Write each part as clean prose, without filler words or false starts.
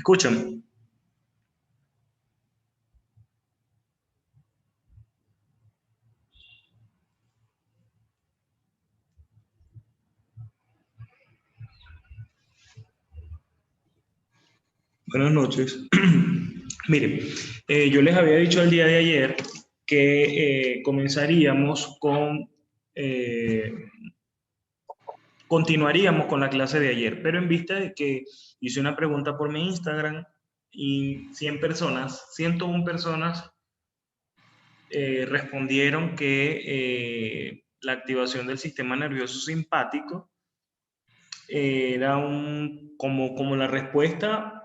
escuchan? Buenas noches. Miren, yo les había dicho el día de ayer que comenzaríamos con, continuaríamos con la clase de ayer, pero en vista de que hice una pregunta por mi Instagram y 101 personas respondieron que la activación del sistema nervioso simpático era como la respuesta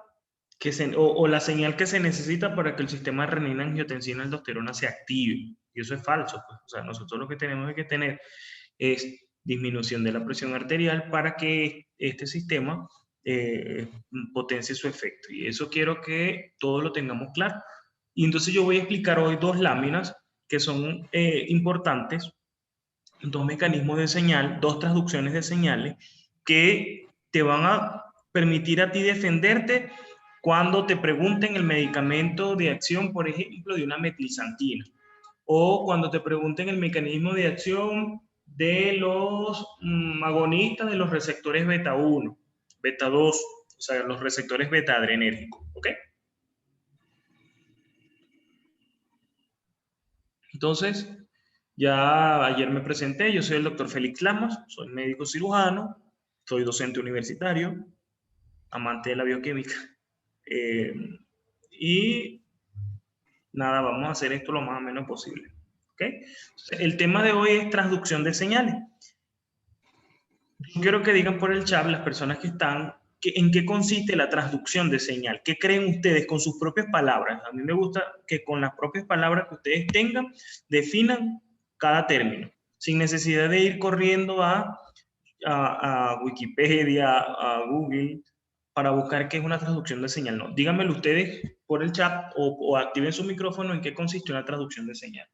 o la señal que se necesita para que el sistema de renina, angiotensina, aldosterona se active. Y eso es falso, pues. O sea, nosotros lo que tenemos que tener es disminución de la presión arterial para que este sistema potencie su efecto. Y eso quiero que todos lo tengamos claro. Y entonces yo voy a explicar hoy dos láminas que son importantes, dos mecanismos de señal, dos traducciones de señales que te van a permitir a ti defenderte cuando te pregunten el medicamento de acción, por ejemplo, de una metilsantina, o cuando te pregunten el mecanismo de acción de los agonistas de los receptores beta 1, beta 2, o sea, los receptores beta adrenérgicos, ¿ok? Entonces, ya ayer me presenté, yo soy el doctor Félix Lamas, soy médico cirujano, soy docente universitario, amante de la bioquímica. Y nada, vamos a hacer esto lo más o menos posible. ¿Okay? El tema de hoy es transducción de señales. Yo quiero que digan por el chat las personas que están, en qué consiste la transducción de señal. ¿Qué creen ustedes con sus propias palabras? A mí me gusta que con las propias palabras que ustedes tengan, definan cada término, sin necesidad de ir corriendo a Wikipedia, a Google, para buscar qué es una traducción de señal. No, díganmelo ustedes por el chat o activen su micrófono en qué consiste una traducción de señal.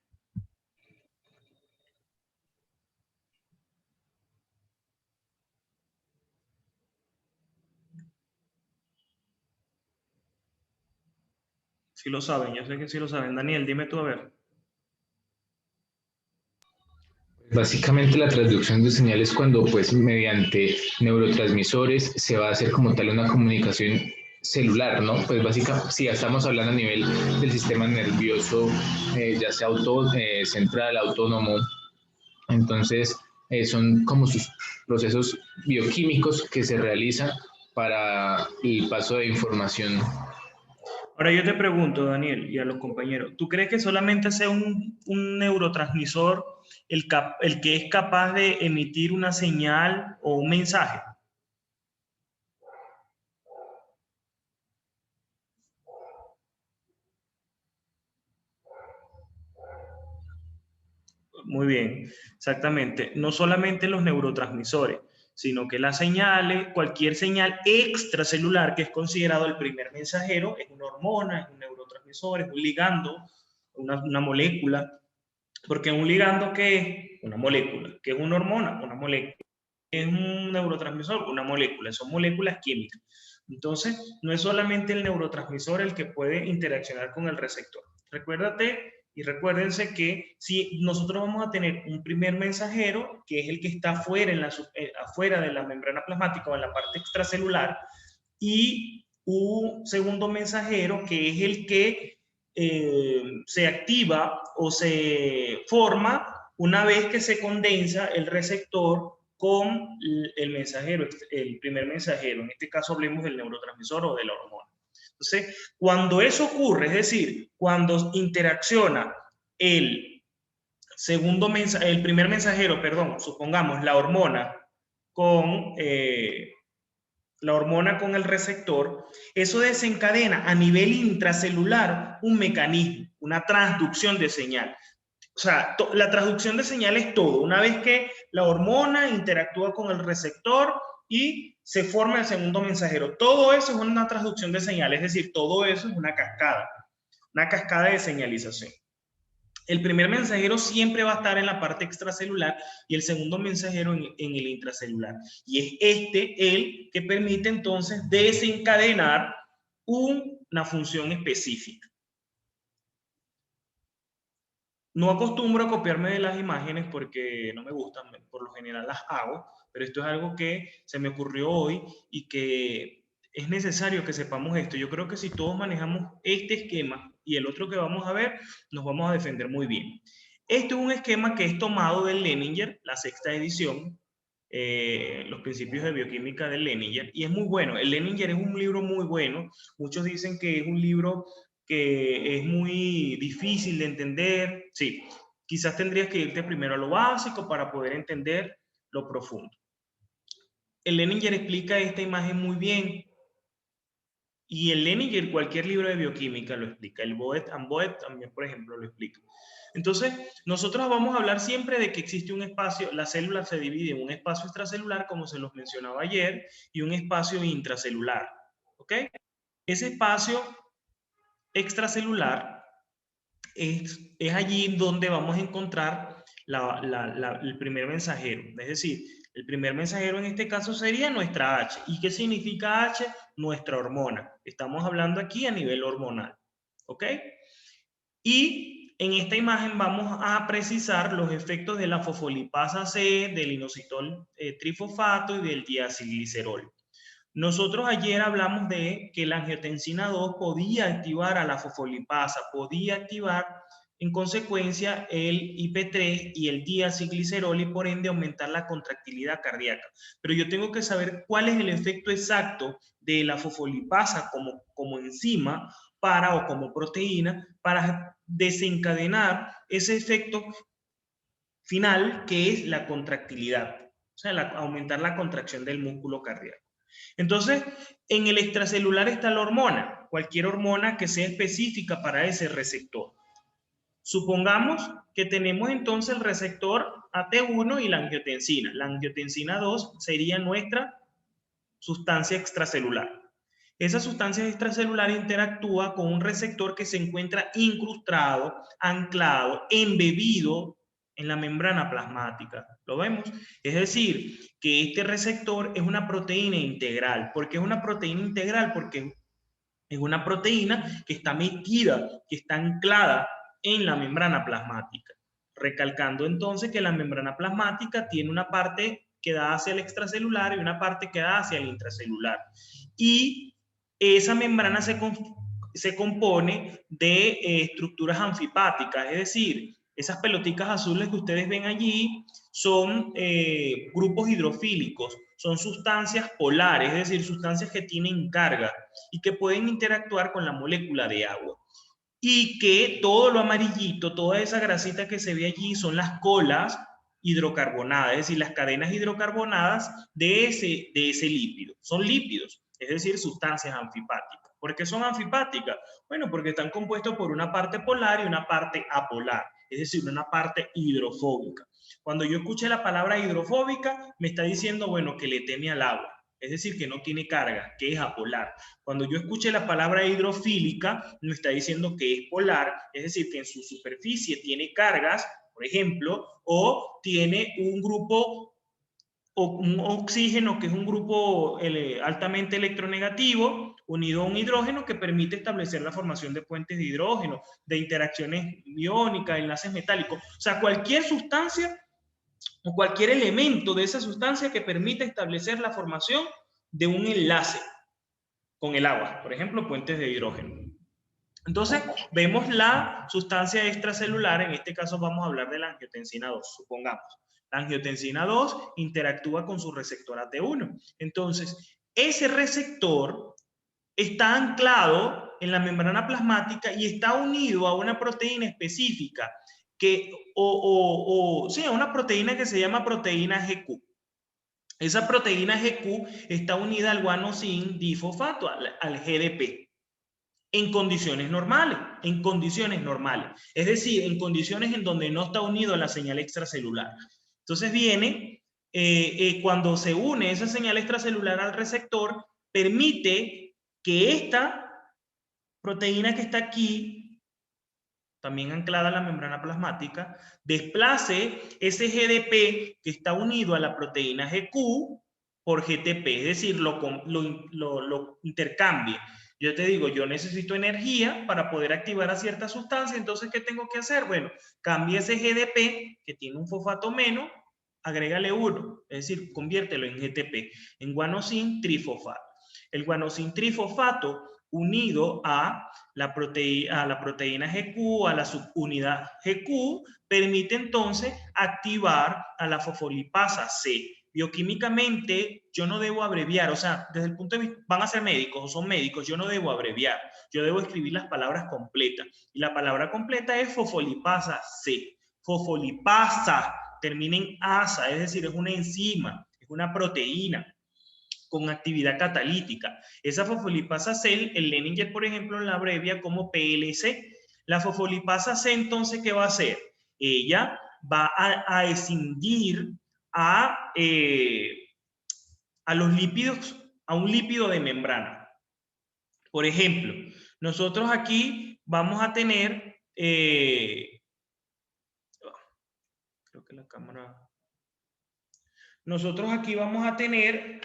Si lo saben, yo sé que sí lo saben. Daniel, dime tú a ver. Básicamente la transducción de señales cuando pues mediante neurotransmisores se va a hacer como tal una comunicación celular, ¿no? Pues básicamente, si ya estamos hablando a nivel del sistema nervioso, ya sea central, autónomo, entonces son como sus procesos bioquímicos que se realizan para el paso de información. Ahora yo te pregunto, Daniel, y a los compañeros, ¿tú crees que solamente sea un neurotransmisor el que es capaz de emitir una señal o un mensaje? Muy bien, exactamente. No solamente los neurotransmisores, sino que las señales, cualquier señal extracelular que es considerado el primer mensajero, es una hormona, es un neurotransmisor, es un ligando, una molécula. Porque un ligando, ¿qué es? Una molécula. ¿Qué es una hormona? Una molécula. ¿Qué es un neurotransmisor? Una molécula. Son moléculas químicas. Entonces, no es solamente el neurotransmisor el que puede interaccionar con el receptor. Recuérdate y recuérdense que si nosotros vamos a tener un primer mensajero, que es el que está afuera de la membrana plasmática o en la parte extracelular, y un segundo mensajero que es el que se activa o se forma una vez que se condensa el receptor con el mensajero, el primer mensajero. En este caso hablemos del neurotransmisor o de la hormona. Entonces, cuando eso ocurre, es decir, cuando interacciona el primer mensajero, perdón, supongamos la hormona con el receptor, eso desencadena a nivel intracelular un mecanismo, una transducción de señal. O sea, la transducción de señal es todo. Una vez que la hormona interactúa con el receptor y se forma el segundo mensajero. Todo eso es una transducción de señal, es decir, todo eso es una cascada de señalización. El primer mensajero siempre va a estar en la parte extracelular y el segundo mensajero en el intracelular. Y es el que permite entonces desencadenar una función específica. No acostumbro a copiarme de las imágenes porque no me gustan, por lo general las hago, pero esto es algo que se me ocurrió hoy y que es necesario que sepamos esto. Yo creo que si todos manejamos este esquema y el otro que vamos a ver, nos vamos a defender muy bien. Este es un esquema que es tomado del Leninger, la sexta edición, los principios de bioquímica del Leninger, y es muy bueno. El Leninger es un libro muy bueno. Muchos dicen que es un libro que es muy difícil de entender. Sí, quizás tendrías que irte primero a lo básico para poder entender lo profundo. El Leninger explica esta imagen muy bien, y el Leninger, cualquier libro de bioquímica lo explica. El Boet and Boet también, por ejemplo, lo explica. Entonces, nosotros vamos a hablar siempre de que existe un espacio, la célula se divide en un espacio extracelular, como se los mencionaba ayer, y un espacio intracelular. ¿Ok? Ese espacio extracelular es allí donde vamos a encontrar el primer mensajero. Es decir, el primer mensajero en este caso sería nuestra H. ¿Y qué significa H? Nuestra hormona. Estamos hablando aquí a nivel hormonal. ¿Ok? Y en esta imagen vamos a precisar los efectos de la fosfolipasa C, del inositol trifosfato y del diacilglicerol. Nosotros ayer hablamos de que la angiotensina 2 podía activar a la fosfolipasa, podía activar en consecuencia el IP3 y el diacilglicerol y por ende aumentar la contractilidad cardíaca. Pero yo tengo que saber cuál es el efecto exacto de la fosfolipasa como enzima o como proteína para desencadenar ese efecto final que es la contractilidad, o sea, aumentar la contracción del músculo cardíaco. Entonces, en el extracelular está la hormona, cualquier hormona que sea específica para ese receptor. Supongamos que tenemos entonces el receptor AT1 y la angiotensina. La angiotensina 2 sería nuestra sustancia extracelular. Esa sustancia extracelular interactúa con un receptor que se encuentra incrustado, anclado, embebido en la membrana plasmática. ¿Lo vemos? Es decir, que este receptor es una proteína integral. ¿Por qué es una proteína integral? Porque es una proteína que está metida, que está anclada en la membrana plasmática. Recalcando entonces que la membrana plasmática tiene una parte que da hacia el extracelular y una parte que da hacia el intracelular. Y esa membrana se compone de estructuras anfipáticas, es decir, esas pelotitas azules que ustedes ven allí son grupos hidrofílicos, son sustancias polares, es decir, sustancias que tienen carga y que pueden interactuar con la molécula de agua. Y que todo lo amarillito, toda esa grasita que se ve allí son las colas hidrocarbonadas, es decir, las cadenas hidrocarbonadas de ese lípido. Son lípidos, es decir, sustancias anfipáticas. ¿Por qué son anfipáticas? Bueno, porque están compuestos por una parte polar y una parte apolar, es decir, una parte hidrofóbica. Cuando yo escuché la palabra hidrofóbica, me está diciendo, bueno, que le teme al agua. Es decir, que no tiene carga, que es apolar. Cuando yo escuché la palabra hidrofílica, me está diciendo que es polar, es decir, que en su superficie tiene cargas, por ejemplo, o tiene un grupo, o un oxígeno, que es un grupo altamente electronegativo, unido a un hidrógeno que permite establecer la formación de puentes de hidrógeno, de interacciones iónicas, enlaces metálicos. O sea, cualquier sustancia o cualquier elemento de esa sustancia que permita establecer la formación de un enlace con el agua, por ejemplo, puentes de hidrógeno. Entonces, vemos la sustancia extracelular, en este caso vamos a hablar de la angiotensina 2, supongamos. La angiotensina 2 interactúa con su receptor AT1. Entonces, ese receptor está anclado en la membrana plasmática y está unido a una proteína específica sí, a una proteína que se llama proteína GQ. Esa proteína GQ está unida al guanosin difosfato, al GDP, en condiciones normales, Es decir, en condiciones en donde no está unido a la señal extracelular. Entonces viene, cuando se une esa señal extracelular al receptor, permite que esta proteína que está aquí, también anclada a la membrana plasmática, desplace ese GDP que está unido a la proteína GQ por GTP, es decir, lo intercambie. Yo te digo, yo necesito energía para poder activar a cierta sustancia, entonces, ¿qué tengo que hacer? Bueno, cambia ese GDP, que tiene un fosfato menos, agrégale 1, es decir, conviértelo en GTP, en guanosin trifosfato. El guanosin trifosfato unido a la proteína GQ, a la subunidad GQ, permite entonces activar a la fosfolipasa C. Bioquímicamente, yo no debo abreviar, o sea, desde el punto de vista, van a ser médicos o son médicos, yo no debo abreviar, yo debo escribir las palabras completas. Y la palabra completa es fosfolipasa C. Fosfolipasa termina en asa, es decir, es una enzima, es una proteína con actividad catalítica. Esa fosfolipasa C, el Leninger, por ejemplo, la abrevia como PLC. La fosfolipasa C, entonces, ¿qué va a hacer? Ella va a escindir a los lípidos, a un lípido de membrana. Por ejemplo, nosotros aquí vamos a tener, creo que la cámara... Nosotros aquí vamos a tener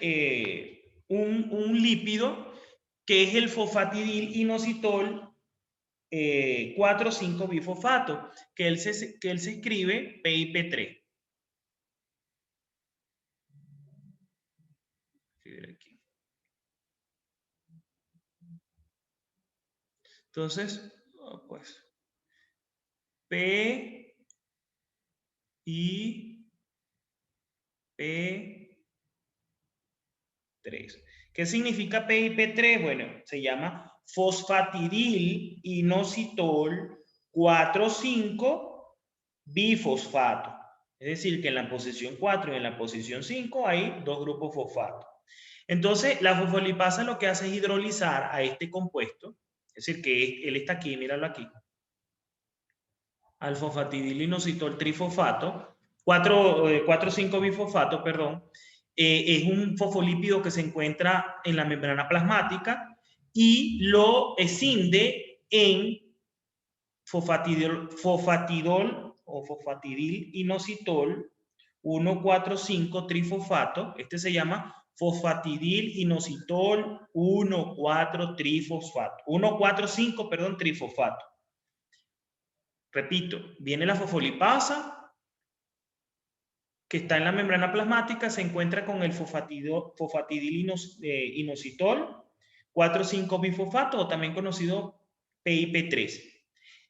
un lípido que es el fosfatidil inositol 4,5-bifosfato, que él se escribe PIP3. Aquí. Entonces, pues, P, I, P3. ¿Qué significa PIP3? Bueno, se llama fosfatidil inositol 4,5-bifosfato. Es decir, que en la posición 4 y en la posición 5 hay dos grupos fosfato. Entonces, la fosfolipasa lo que hace es hidrolizar a este compuesto, es decir, que él está aquí, míralo aquí, al fosfatidil inositol trifosfato, 4,5-bifosfato, perdón, es un fosfolípido que se encuentra en la membrana plasmática y lo escinde en fosfatidol o fosfatidil inositol 1,4,5 trifosfato. Este se llama fosfatidil inositol 1,4 trifosfato. 1,4,5, perdón, trifosfato. Repito, viene la fosfolipasa que está en la membrana plasmática, se encuentra con el fosfatidil inositol 4,5-bifosfato, o también conocido PIP3.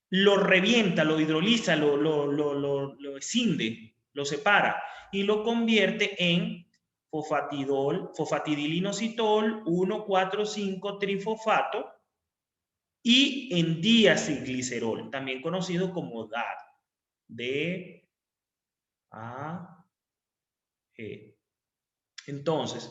Lo revienta, lo hidroliza, lo escinde, lo separa y lo convierte en fosfatidil inositol 1,4,5 trifosfato y en diacilglicerol, también conocido como DAG. Entonces,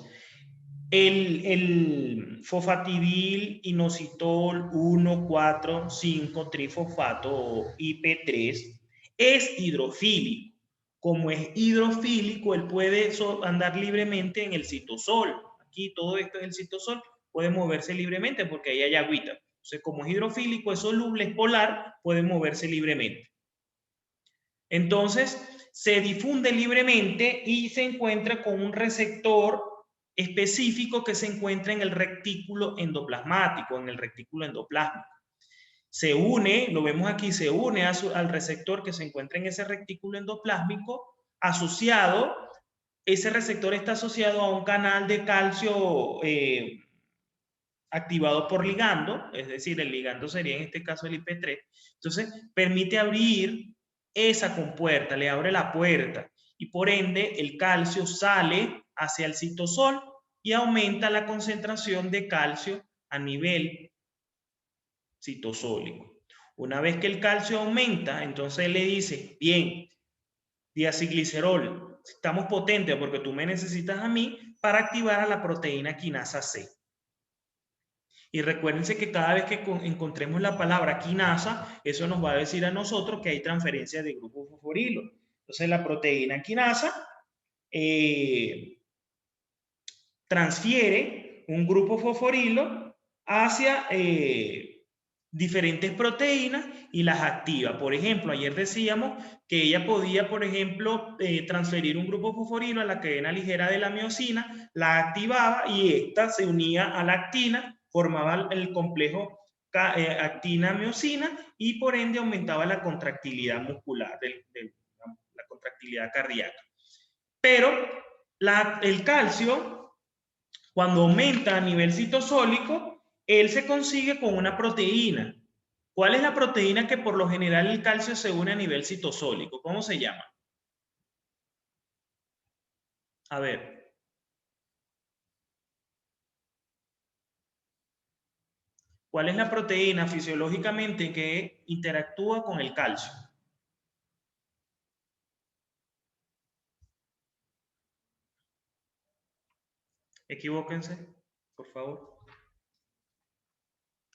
el fosfatidil inositol 1,4,5 trifosfato o IP3 es hidrofílico. Como es hidrofílico, él puede andar libremente en el citosol. Aquí todo esto es el citosol, puede moverse libremente porque ahí hay agüita. Entonces, como es hidrofílico, es soluble, es polar, puede moverse libremente. Entonces, se difunde libremente y se encuentra con un receptor específico que se encuentra en el retículo endoplasmático, en el retículo endoplásmico. Se une, lo vemos aquí, se une al receptor que se encuentra en ese retículo endoplásmico asociado. Ese receptor está asociado a un canal de calcio activado por ligando, es decir, el ligando sería en este caso el IP3. Entonces, permite abrir esa compuerta, le abre la puerta y por ende el calcio sale hacia el citosol y aumenta la concentración de calcio a nivel citosólico. Una vez que el calcio aumenta, entonces le dice, bien, diacilglicerol, estamos potentes porque tú me necesitas a mí para activar a la proteína quinasa C. Y recuérdense que cada vez que encontremos la palabra quinasa, eso nos va a decir a nosotros que hay transferencia de grupo fosforilo. Entonces la proteína quinasa transfiere un grupo fosforilo hacia diferentes proteínas y las activa. Por ejemplo, ayer decíamos que ella podía, por ejemplo, transferir un grupo fosforilo a la cadena ligera de la miosina, la activaba y esta se unía a la actina, formaba el complejo actina-miosina y por ende aumentaba la contractilidad muscular, la contractilidad cardíaca. Pero el calcio, cuando aumenta a nivel citosólico, él se consigue con una proteína. ¿Cuál es la proteína que por lo general el calcio se une a nivel citosólico? ¿Cómo se llama? A ver. ¿Cuál es la proteína fisiológicamente que interactúa con el calcio? Equivóquense, por favor.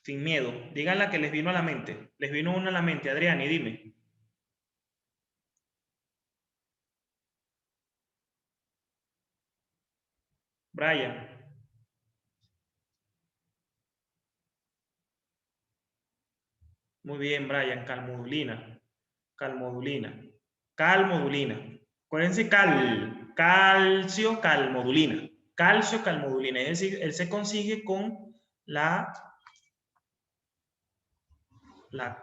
Sin miedo. Digan la que les vino a la mente. Les vino una a la mente. Adrián, y dime. Brian. Muy bien, Brian. Calmodulina. Calmodulina. Calmodulina. Acuérdense, calcio, calmodulina. Calcio, calmodulina. Es decir, él se consigue con la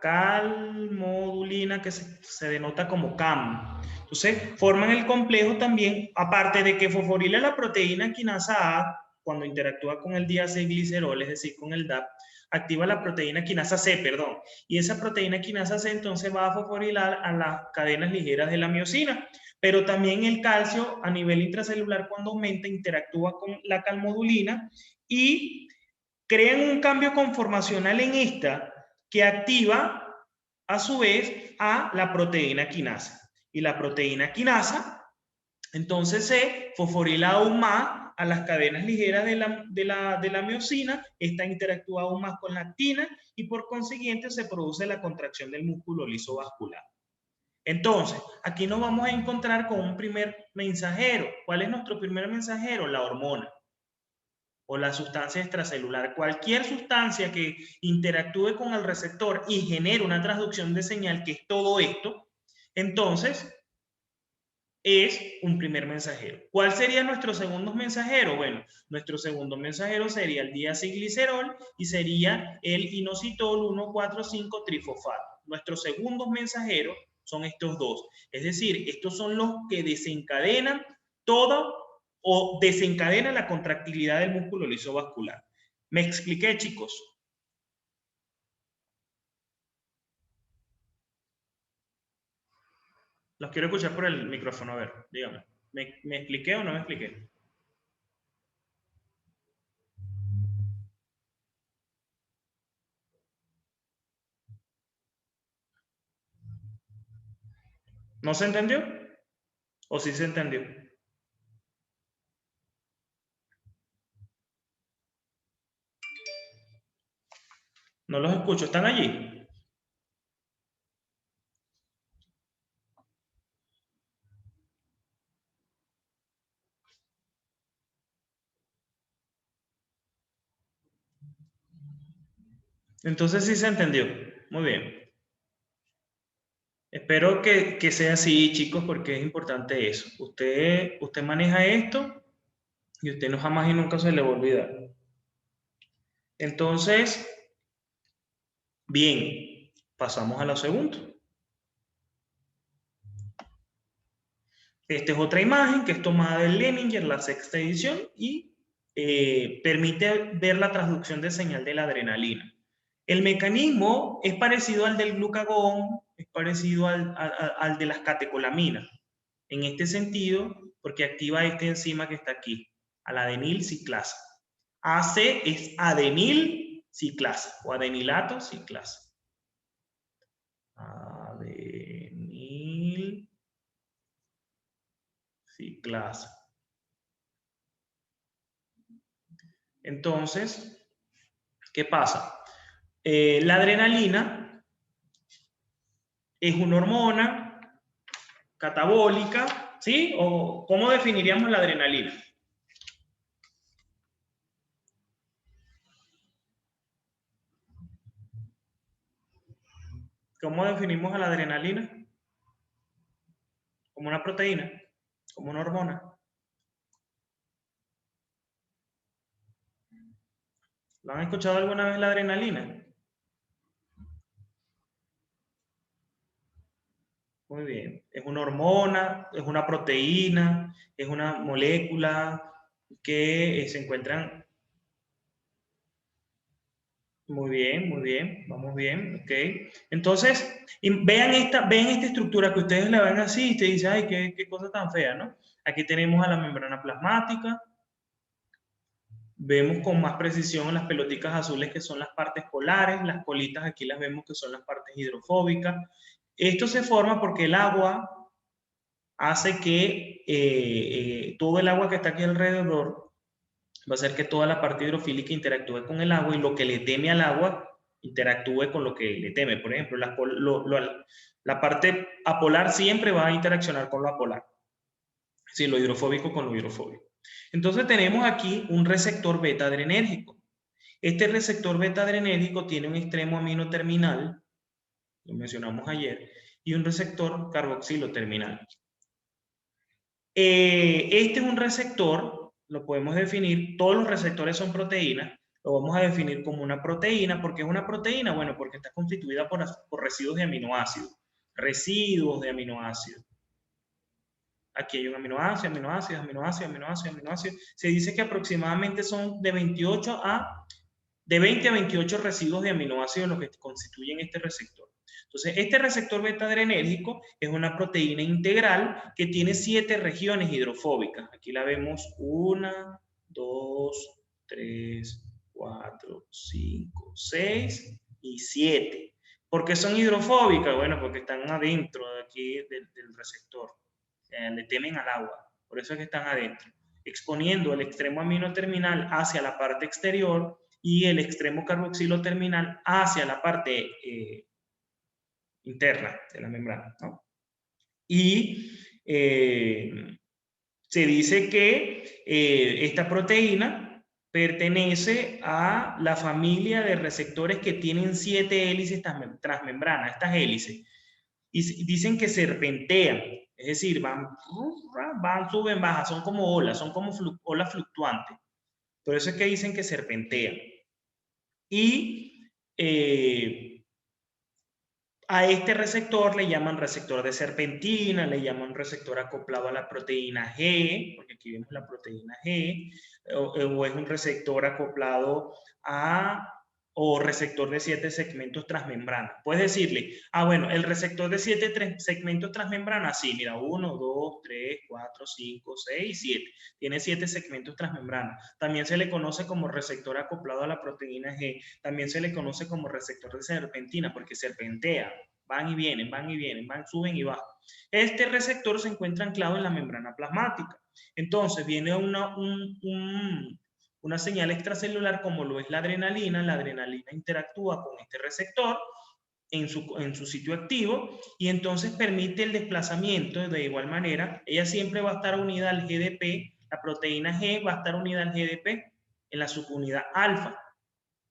calmodulina, que se denota como CAM. Entonces, forman el complejo también, aparte de que fosforila la proteína quinasa A, cuando interactúa con el diacilglicerol, es decir, con el DAP, activa la proteína quinasa C, perdón. Y esa proteína quinasa C entonces va a fosforilar a las cadenas ligeras de la miosina. Pero también el calcio a nivel intracelular, cuando aumenta, interactúa con la calmodulina y crean un cambio conformacional en esta que activa a su vez a la proteína quinasa. Y la proteína quinasa entonces se fosforila aún más a las cadenas ligeras de la miosina, esta interactúa aún más con la actina y por consiguiente se produce la contracción del músculo liso vascular. Entonces, aquí nos vamos a encontrar con un primer mensajero. ¿Cuál es nuestro primer mensajero? La hormona o la sustancia extracelular. Cualquier sustancia que interactúe con el receptor y genere una transducción de señal, que es todo esto, entonces es un primer mensajero. ¿Cuál sería nuestro segundo mensajero? Bueno, nuestro segundo mensajero sería el diacilglicerol y sería el inositol 1,4,5-trifosfato. Nuestros segundos mensajeros son estos dos. Es decir, estos son los que desencadenan todo o desencadena la contractilidad del músculo liso vascular. ¿Me expliqué, chicos? Los quiero escuchar por el micrófono, a ver, dígame. ¿Me expliqué o no me expliqué? ¿No se entendió? ¿O sí se entendió? No los escucho, ¿están allí? Entonces sí se entendió. Muy bien. Espero que sea así, chicos, porque es importante eso. Usted maneja esto y usted no jamás y nunca se le va a olvidar. Entonces, bien, pasamos a lo segundo. Esta es otra imagen que es tomada de Leninger, la sexta edición, y permite ver la transducción de señal de la adrenalina. El mecanismo es parecido al del glucagón, es parecido al de las catecolaminas. En este sentido, porque activa esta enzima que está aquí, a la adenil ciclasa. AC es adenil ciclasa o adenilato ciclasa. Adenil ciclasa. Entonces, ¿qué pasa? La adrenalina es una hormona catabólica, ¿sí? ¿O cómo definiríamos la adrenalina? ¿Cómo definimos a la adrenalina? Como una proteína, como una hormona. ¿Lo han escuchado alguna vez la adrenalina? Muy bien. Es una hormona, es una proteína, es una molécula que se encuentran. Muy bien, vamos bien, ok. Entonces, vean esta estructura que ustedes la ven así y te dicen, ay, qué cosa tan fea, ¿no? Aquí tenemos a la membrana plasmática, vemos con más precisión las pelotitas azules que son las partes polares, las colitas aquí las vemos que son las partes hidrofóbicas. Esto se forma porque el agua hace que todo el agua que está aquí alrededor va a hacer que toda la parte hidrofílica interactúe con el agua y lo que le teme al agua interactúe con lo que le teme. Por ejemplo, la parte apolar siempre va a interaccionar con lo apolar. Es decir, lo hidrofóbico con lo hidrofóbico. Entonces tenemos aquí un receptor beta adrenérgico. Este receptor beta adrenérgico tiene un extremo amino terminal, lo mencionamos ayer, y un receptor carboxilo terminal. Este es un receptor, lo podemos definir, todos los receptores son proteínas, lo vamos a definir como una proteína. ¿Por qué es una proteína? Bueno, porque está constituida por residuos de aminoácidos. Residuos de aminoácidos. Aquí hay un aminoácido, aminoácido, aminoácido, aminoácido, aminoácido. Se dice que aproximadamente son de 20 a 28 residuos de aminoácidos los que constituyen este receptor. Entonces, este receptor beta adrenérgico es una proteína integral que tiene 7 regiones hidrofóbicas. Aquí la vemos 1, 2, 3, 4, 5, 6 y 7. ¿Por qué son hidrofóbicas? Bueno, porque están adentro de aquí del receptor. Le temen al agua. Por eso es que están adentro, exponiendo el extremo amino terminal hacia la parte exterior y el extremo carboxilo terminal hacia la parte interna de la membrana, ¿no? Y se dice que esta proteína pertenece a la familia de receptores que tienen 7 hélices transmembrana, estas hélices. Y dicen que serpentean, es decir, van, suben, bajan, son como olas, son como olas fluctuantes. Por eso es que dicen que serpentean. Y a este receptor le llaman receptor de serpentina, le llaman receptor acoplado a la proteína G, porque aquí vemos la proteína G, o es un receptor acoplado o receptor de 7 segmentos transmembrana. Puedes decirle, bueno, el receptor de 7 segmentos transmembrana, sí, mira, 1, 2, 3, 4, 5, 6, 7. Tiene 7 segmentos transmembrana. También se le conoce como receptor acoplado a la proteína G. También se le conoce como receptor de serpentina, porque serpentea. Van y vienen, suben y bajan. Este receptor se encuentra anclado en la membrana plasmática. Entonces viene una señal extracelular como lo es la adrenalina. La adrenalina interactúa con este receptor en su sitio activo y entonces permite el desplazamiento. De igual manera, ella siempre va a estar unida al GDP. La proteína G va a estar unida al GDP en la subunidad alfa.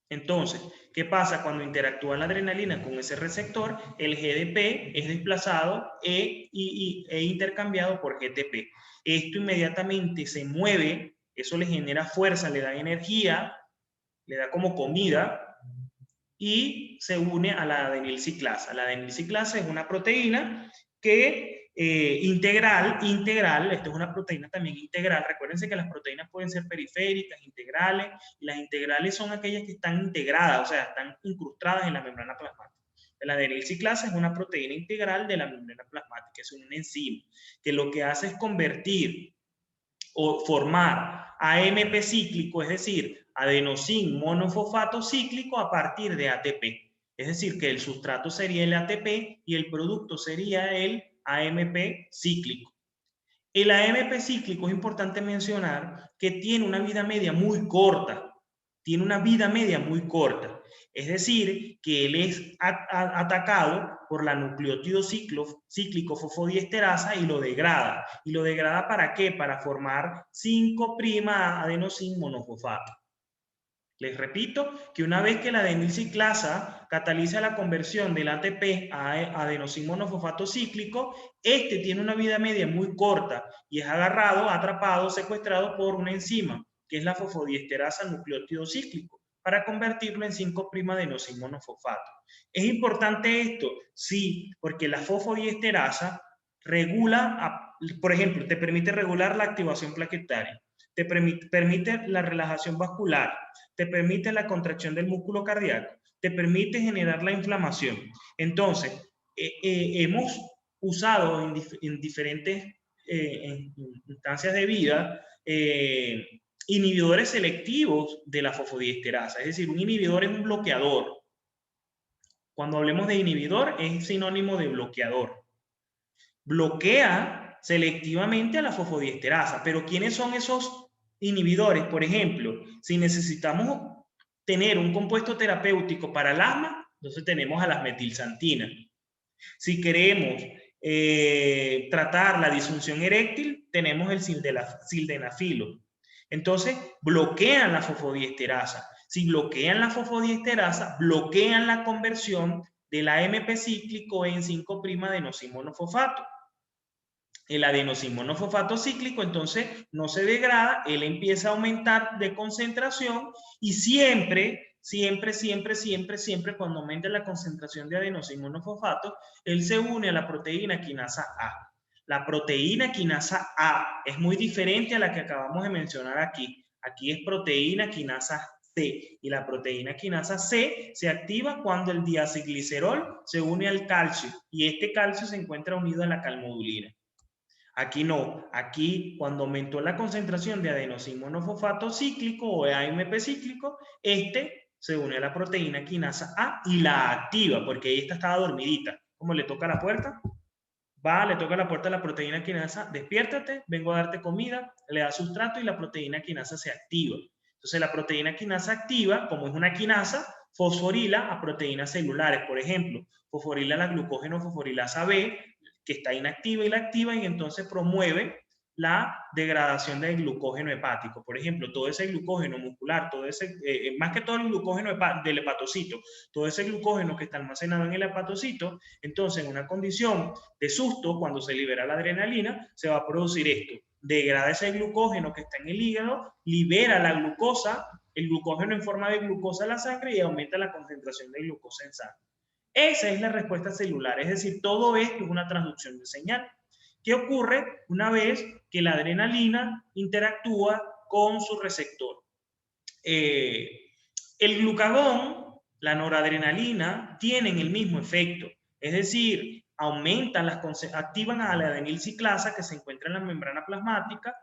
Entonces, ¿qué pasa cuando interactúa la adrenalina con ese receptor? El GDP es desplazado e intercambiado por GTP. Esto inmediatamente se mueve, eso le genera fuerza, le da energía, le da como comida y se une a la adenilciclasa. La adenilciclasa es una proteína que integral, esto es una proteína también integral. Recuérdense que las proteínas pueden ser periféricas, integrales, y las integrales son aquellas que están integradas, o sea, están incrustadas en la membrana plasmática. La adenilciclasa es una proteína integral de la membrana plasmática, es un enzima que lo que hace es convertir o formar AMP cíclico, es decir, adenosín monofosfato cíclico a partir de ATP. Es decir, que el sustrato sería el ATP y el producto sería el AMP cíclico. El AMP cíclico es importante mencionar que tiene una vida media muy corta. Tiene una vida media muy corta. Es decir, que él es atacado por la nucleótido cíclico fosfodiesterasa y lo degrada. ¿Y lo degrada para qué? Para formar 5' adenosín monofosfato. Les repito que una vez que la adenilciclasa cataliza la conversión del ATP a adenosín monofosfato cíclico, este tiene una vida media muy corta y es agarrado, atrapado, secuestrado por una enzima, que es la fosfodiesterasa nucleótido cíclico. para convertirlo en 5'-adenosín-monofosfato. ¿Es importante esto? Sí, porque la fosfodiesterasa regula, por ejemplo, te permite regular la activación plaquetaria, te permite la relajación vascular, te permite la contracción del músculo cardíaco, te permite generar la inflamación. Entonces, hemos usado en diferentes instancias de vida inhibidores selectivos de la fosfodiesterasa. Es decir, un inhibidor es un bloqueador. Cuando hablemos de inhibidor, es sinónimo de bloqueador. Bloquea selectivamente a la fosfodiesterasa. Pero ¿quiénes son esos inhibidores? Por ejemplo, si necesitamos tener un compuesto terapéutico para el asma, entonces tenemos a las metilsantinas. Si queremos tratar la disfunción eréctil, tenemos el sildenafilo. Entonces, bloquean la fosfodiesterasa. Si bloquean la fosfodiesterasa, bloquean la conversión del AMP cíclico en 5'-adenosín-monofosfato. El adenosín-monofosfato cíclico entonces no se degrada, él empieza a aumentar de concentración y siempre cuando aumenta la concentración de adenosín-monofosfato, él se une a la proteína quinasa A. La proteína quinasa A es muy diferente a la que acabamos de mencionar aquí. Aquí es proteína quinasa C y la proteína quinasa C se activa cuando el diacilglicerol se une al calcio y este calcio se encuentra unido a la calmodulina. Aquí no, aquí cuando aumentó la concentración de adenosín-monofosfato cíclico o AMP cíclico, este se une a la proteína quinasa A y la activa, porque esta estaba dormidita. ¿Cómo le toca la puerta? Va, le toca la puerta a la proteína quinasa, despiértate, vengo a darte comida, le da sustrato y la proteína quinasa se activa. Entonces la proteína quinasa activa, como es una quinasa, fosforila a proteínas celulares. Por ejemplo, fosforila la glucógeno fosforilasa B, que está inactiva y la activa y entonces promueve la degradación del glucógeno hepático. Por ejemplo, todo ese glucógeno muscular, todo ese, más que todo el glucógeno del hepatocito, todo ese glucógeno que está almacenado en el hepatocito, entonces en una condición de susto, cuando se libera la adrenalina, se va a producir esto. Degrada ese glucógeno que está en el hígado, libera la glucosa, el glucógeno en forma de glucosa en la sangre y aumenta la concentración de glucosa en sangre. Esa es la respuesta celular, es decir, todo esto es una transducción de señal. ¿Qué ocurre una vez que la adrenalina interactúa con su receptor? El glucagón, la noradrenalina, tienen el mismo efecto, es decir, activan a la adenilciclasa que se encuentra en la membrana plasmática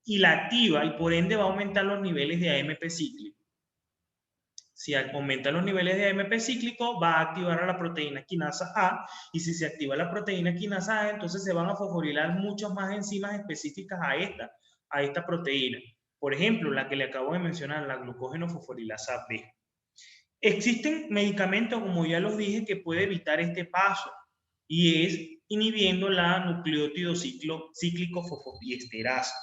y la activa y por ende va a aumentar los niveles de AMP cíclico. Si aumenta los niveles de AMP cíclico, va a activar a la proteína quinasa A, y si se activa la proteína quinasa A, entonces se van a fosforilar muchas más enzimas específicas a esta proteína. Por ejemplo, la que le acabo de mencionar, la glucógeno fosforilasa B. Existen medicamentos, como ya los dije, que puede evitar este paso, y es inhibiendo la nucleótido cíclico fosfodiesterasa.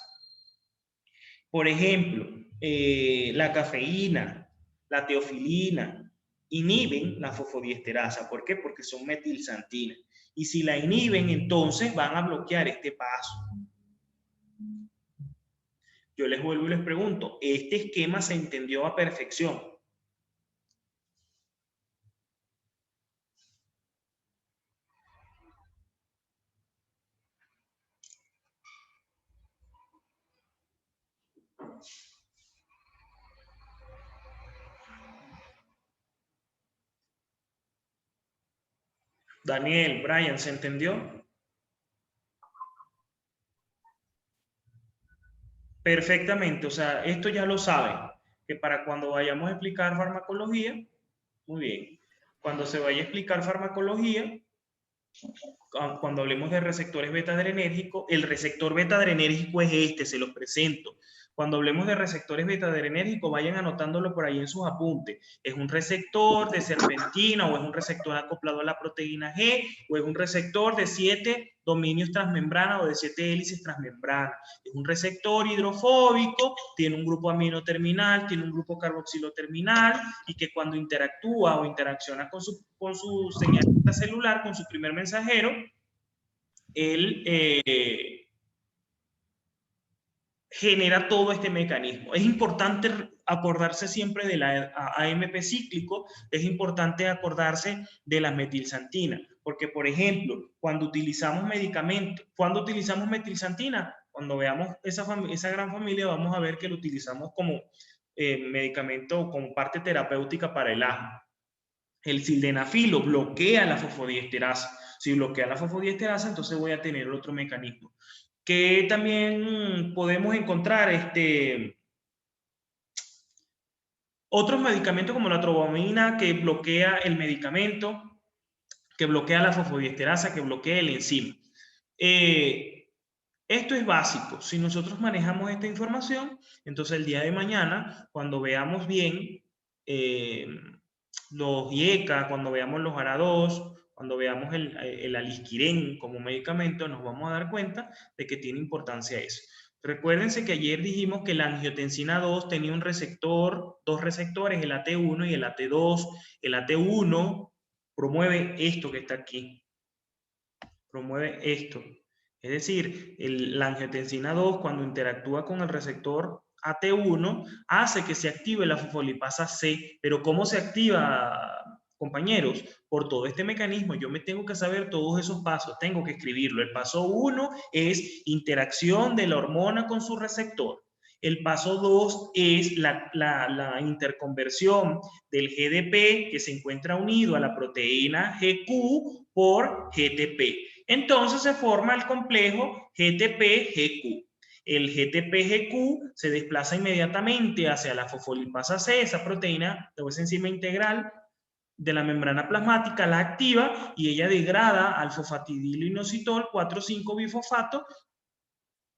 Por ejemplo, la cafeína, la teofilina, inhiben la fosfodiesterasa. ¿Por qué? Porque son metilsantinas. Y si la inhiben, entonces van a bloquear este paso. Yo les vuelvo y les pregunto, ¿este esquema se entendió a perfección? Daniel, Brian, ¿se entendió? Perfectamente, o sea, esto ya lo saben, que para cuando vayamos a explicar farmacología, muy bien, cuando se vaya a explicar farmacología, cuando hablemos de receptores beta-adrenérgicos, el receptor beta-adrenérgico es este, se los presento. Cuando hablemos de receptores beta-adrenérgicos, vayan anotándolo por ahí en sus apuntes. ¿Es un receptor de serpentina o es un receptor acoplado a la proteína G o es un receptor de 7 dominios transmembrana o de 7 hélices transmembrana? Es un receptor hidrofóbico, tiene un grupo amino terminal, tiene un grupo carboxilo terminal y que cuando interactúa o interacciona con su señal celular, con su primer mensajero, él genera todo este mecanismo. Es importante acordarse siempre de la AMP cíclico, es importante acordarse de la metilsantina, porque por ejemplo, cuando utilizamos medicamentos, cuando utilizamos metilsantina, cuando veamos esa gran familia, vamos a ver que lo utilizamos como medicamento, como parte terapéutica para el asma. El sildenafilo bloquea la fosfodiesterasa. Si bloquea la fosfodiesterasa, entonces voy a tener otro mecanismo. Que también podemos encontrar otros medicamentos como la trobamina, que bloquea el medicamento, que bloquea la fosfodiesterasa, que bloquea el enzima. Esto es básico. Si nosotros manejamos esta información, entonces el día de mañana, cuando veamos bien los IECA, cuando veamos los ARA2, cuando veamos el alisquirén como medicamento, nos vamos a dar cuenta de que tiene importancia eso. Recuérdense que ayer dijimos que la angiotensina 2 tenía un receptor, dos receptores, el AT1 y el AT2. El AT1 promueve esto que está aquí. Promueve esto. Es decir, la angiotensina 2, cuando interactúa con el receptor AT1, hace que se active la fosfolipasa C. Pero ¿cómo se activa, compañeros? Por todo este mecanismo. Yo me tengo que saber todos esos pasos, tengo que escribirlo. El paso 1 es interacción de la hormona con su receptor. El paso 2 es la interconversión del GDP que se encuentra unido a la proteína GQ por GTP. Entonces se forma el complejo GTP-GQ. El GTP-GQ se desplaza inmediatamente hacia la fosfolipasa C, esa proteína o esa enzima integral de la membrana plasmática, la activa y ella degrada al fosfatidilo inositol 4,5-bifosfato.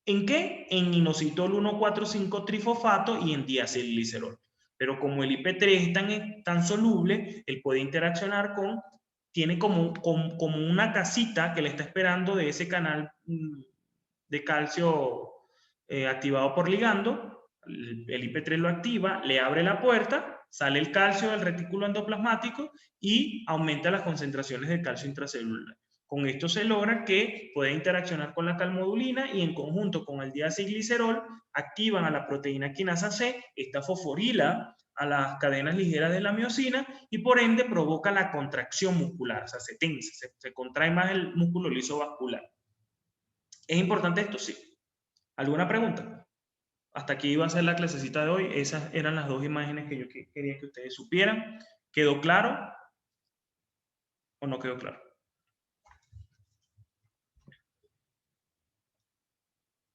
¿En qué? En inositol 1,4,5-trifosfato y en diacilglicerol. Pero como el IP3 es tan soluble, él puede interaccionar con, tiene como una casita que le está esperando de ese canal de calcio activado por ligando. El IP3 lo activa, le abre la puerta, sale el calcio del retículo endoplasmático y aumenta las concentraciones de calcio intracelular. Con esto se logra que pueda interaccionar con la calmodulina y en conjunto con el diacilglicerol activan a la proteína quinasa C, esta fosforila a las cadenas ligeras de la miosina y por ende provoca la contracción muscular, o sea, se tensa, se contrae más el músculo liso vascular. ¿Es importante esto? Sí. ¿Alguna pregunta? Hasta aquí iba a ser la clasecita de hoy. Esas eran las dos imágenes que yo quería que ustedes supieran. ¿Quedó claro o no quedó claro?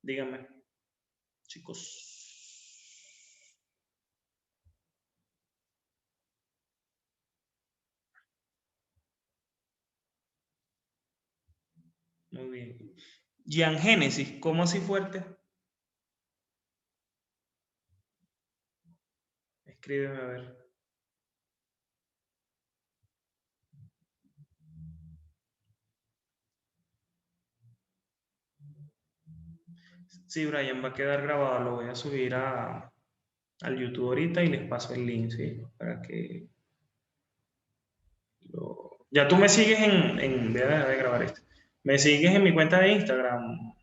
Díganme, chicos. Muy bien. Giangénesis, ¿cómo así fuerte? Escríbeme a ver. Sí, Brian, va a quedar grabado. Lo voy a subir al YouTube ahorita y les paso el link, ¿sí? Para que Ya tú me sigues voy a dejar de grabar esto. Me sigues en mi cuenta de Instagram,